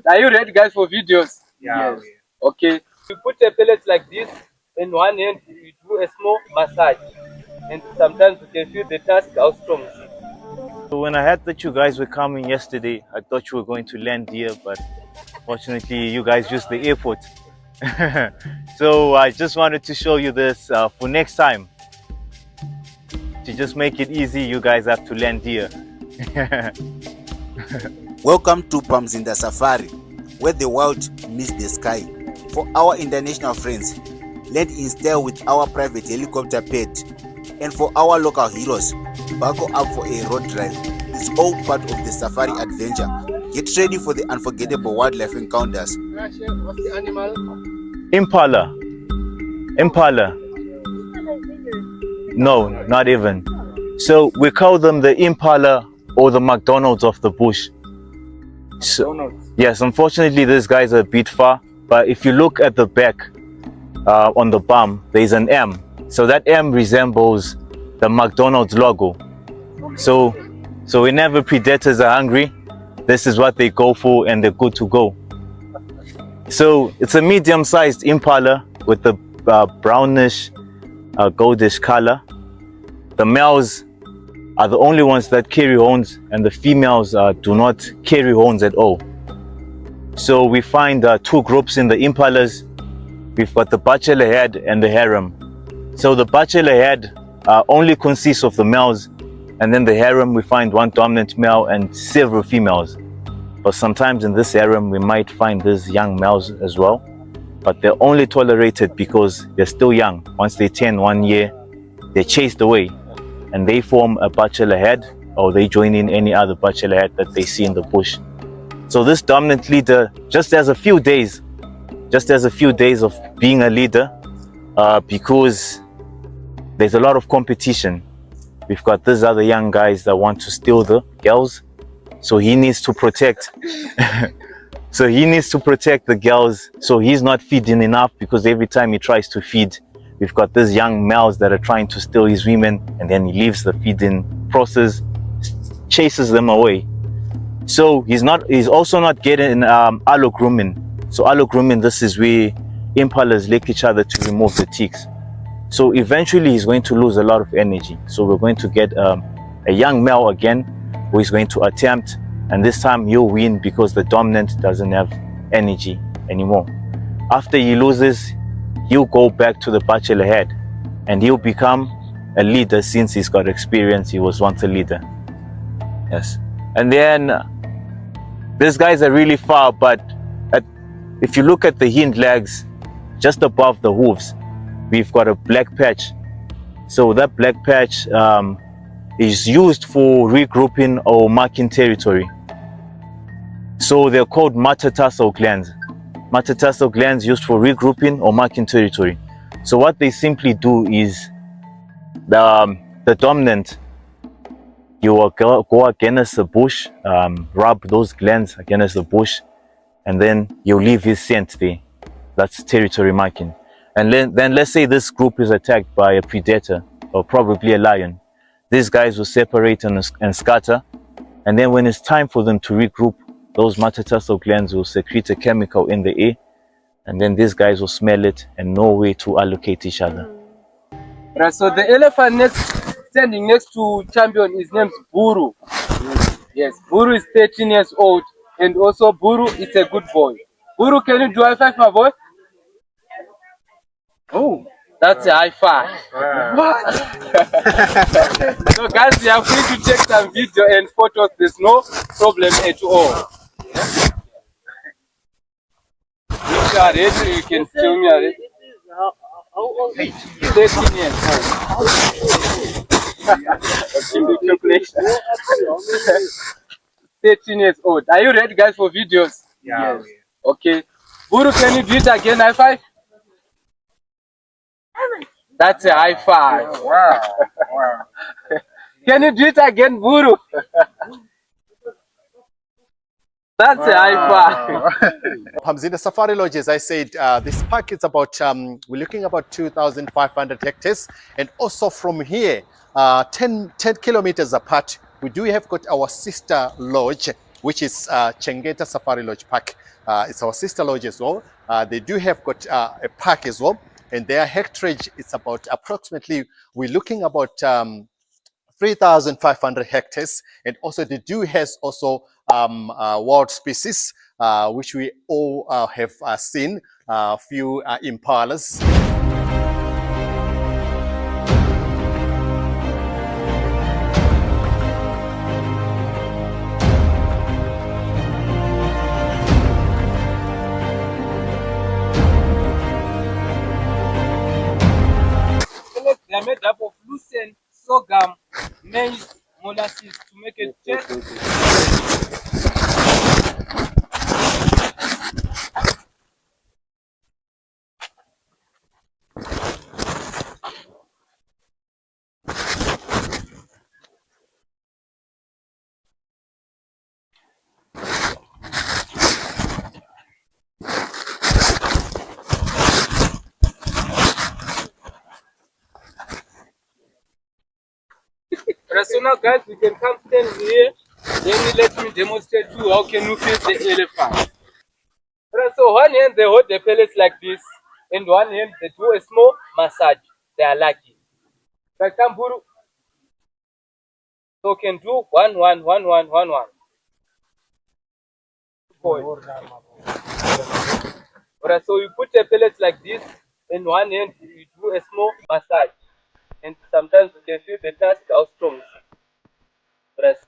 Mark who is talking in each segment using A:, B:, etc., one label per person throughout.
A: Are you ready, guys, for videos?
B: Yeah.
A: Yes. Okay. You put a pellet like this. In one hand, you do a small massage. And sometimes you can feel the task how strong it is.
C: So when I heard that you guys were coming yesterday, I thought you were going to land here, but fortunately you guys used the airport. So I just wanted to show you this for next time. To just make it easy, you guys have to land here.
D: Welcome to Pamzinda Safari, where the world meets the sky. For our international friends, land in style with our private helicopter pet. And for our local heroes, buckle up for a road drive. It's all part of the safari adventure. Get ready for the unforgettable wildlife encounters.
A: What's the animal?
C: Impala. Impala. No, not even. So we call them the Impala or the McDonald's of the bush. So, yes, unfortunately these guys are a bit far, but if you look at the back on the bum, there's an M. So that M resembles the McDonald's logo. So whenever predators are hungry, this is what they go for and they're good to go. So it's a medium-sized impala with the brownish goldish color. The males are the only ones that carry horns, and the females do not carry horns at all. So we find two groups in the impalas. We've got the bachelor head and the harem. So the bachelor head only consists of the males, and then the harem we find one dominant male and several females. But sometimes in this harem we might find these young males as well, but they're only tolerated because they're still young. Once they turn 1 year, they're chased away and they form a bachelor head, or they join in any other bachelor head that they see in the bush. So this dominant leader just has a few days of being a leader, because there's a lot of competition. We've got these other young guys that want to steal the girls, so he needs to protect the girls. So he's not feeding enough, because every time he tries to feed, we've got these young males that are trying to steal his women, and then he leaves the feeding process, chases them away. So he's also not getting allo grooming. So allo grooming, this is where impalas lick each other to remove the ticks. So eventually he's going to lose a lot of energy. So we're going to get a young male again who is going to attempt, and this time he'll win because the dominant doesn't have energy anymore. After he loses, he'll go back to the bachelor head and he'll become a leader. Since he's got experience, he was once a leader. Yes. And then these guys are really far, but if you look at the hind legs, just above the hooves, we've got a black patch. So that black patch is used for regrouping or marking territory. So they're called metatarsal glands. Metatarsal glands used for regrouping or marking territory. So what they simply do is the dominant, you will go against the bush, rub those glands against the bush, and then you leave his scent there. That's territory marking. And then let's say this group is attacked by a predator, or probably a lion. These guys will separate and scatter, and then when it's time for them to regroup, those metatarsal glands will secrete a chemical in the air, and then these guys will smell it and know where to allocate each other.
A: Right, so the elephant standing next to champion is named Buru. Yes, Buru is 13 years old, and also Buru is a good boy. Buru, can you do high five, my boy? Oh, that's a high five. What? So guys, we are free to take some video and photos. There's no problem at all. If you are ready, you can tell me already. 13 years old. 13 years old. Are you ready, guys, for videos?
B: Yeah.
A: Yes. Okay. Buru, can you do it again? High five. That's a high five.
B: Wow. Wow.
A: Can you do it again, Buru? That's a high five.
B: Pamzinda Safari Lodge, as I said, this park is about, we're looking about 2,500 hectares. And also from here, 10 kilometers apart, we do have got our sister lodge, which is Chengeta Safari Lodge Park. It's our sister lodge as well. They do have got a park as well, and their hectarage is about approximately, we're looking about 3,500 hectares, and also they do has also wild species, which we all have seen, a few impalas.
A: They are made up of lucerne, sorghum, maize, molasses to make it taste. So now guys, we can come stand here. Then let me demonstrate to you how can you feed the elephant. So one hand they hold the pellets like this, and one hand they do a small massage. They are lucky. Like Tamburu. So can do one. Alright, so you put the pellets like this, in one hand you do a small massage. And sometimes you can feel the task how strong. Press.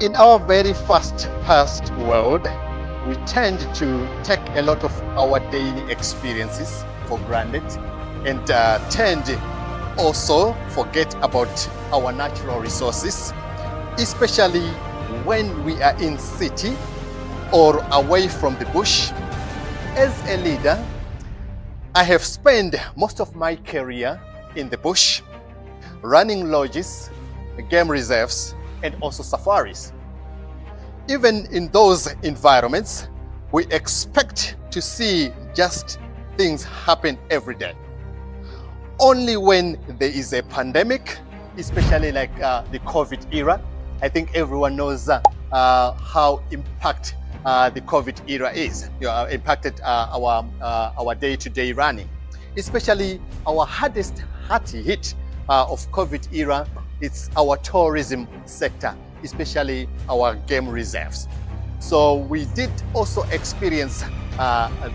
B: In our very fast-paced world, we tend to take a lot of our daily experiences for granted, and tend also forget about our natural resources, especially when we are in city or away from the bush. As a leader, I have spent most of my career in the bush, running lodges, game reserves, and also safaris. Even in those environments, we expect to see just things happen every day. Only when there is a pandemic, especially like the COVID era, I think everyone knows how the COVID era is. Impacted our day-to-day running, especially our hardest hit of COVID era, it's our tourism sector, especially our game reserves. So we did also experience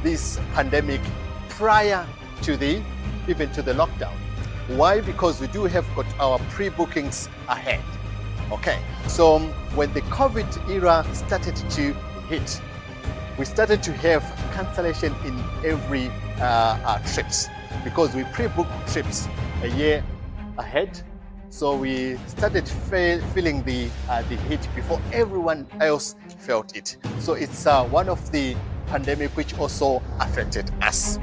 B: this pandemic prior to even to the lockdown. Why? Because we do have got our pre-bookings ahead. Okay, so when the COVID era started to hit, we started to have cancellation in every trips, because we pre-booked trips a year ahead. So we started feeling the hit before everyone else felt it. So it's one of the pandemic which also affected us.